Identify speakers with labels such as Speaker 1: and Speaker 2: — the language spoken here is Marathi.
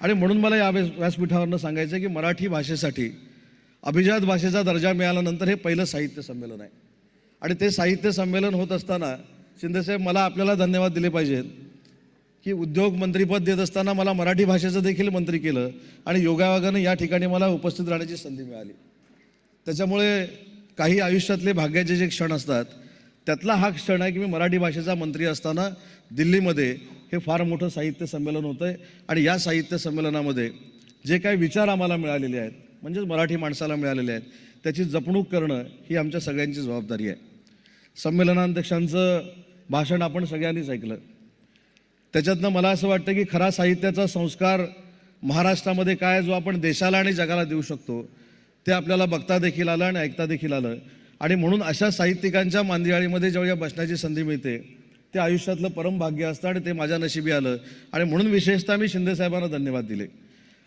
Speaker 1: आणि म्हणून मला या व्यासपीठावरनं सांगायचं आहे की मराठी भाषेसाठी अभिजात भाषेचा दर्जा मिळाल्यानंतर हे पहिलं साहित्य संमेलन आहे. आणि ते साहित्य संमेलन होत असताना शिंदेसाहेब मला आपल्याला धन्यवाद दिले पाहिजेत की उद्योग मंत्रीपद देत असताना मला मराठी भाषेचं देखील मंत्री केलं आणि योगायोगानं या ठिकाणी मला उपस्थित राहण्याची संधी मिळाली. त्याच्यामुळे काही आयुष्यातले भाग्याचे जे क्षण असतात त्यातला हा क्षण आहे की मी मराठी भाषेचा मंत्री असताना दिल्लीमध्ये हे फार मोठं साहित्य संमेलन होतं आहे. आणि या साहित्य संमेलनामध्ये जे काही विचार आम्हाला मिळालेले आहेत म्हणजेच मराठी माणसाला मिळालेले आहेत त्याची जपणूक करणं ही आमच्या सगळ्यांची जबाबदारी आहे. संमेलनाध्यक्षांचं भाषण आपण सगळ्यांनीच ऐकलं. त्याच्यातनं मला असं वाटतं की खरा साहित्याचा संस्कार महाराष्ट्रामध्ये काय जो आपण देशाला आणि जगाला देऊ शकतो ते आपल्याला बघता देखील आलं आणि ऐकता देखील आलं. आणि म्हणून अशा साहित्यिकांच्या मांदियाळीमध्ये जेव्हा बसण्याची संधी मिळते ते आयुष्यातलं परम भाग्य असतं आणि ते माझ्या नशिबी आलं. आणि म्हणून विशेषतः मी शिंदेसाहेबांना धन्यवाद दिले.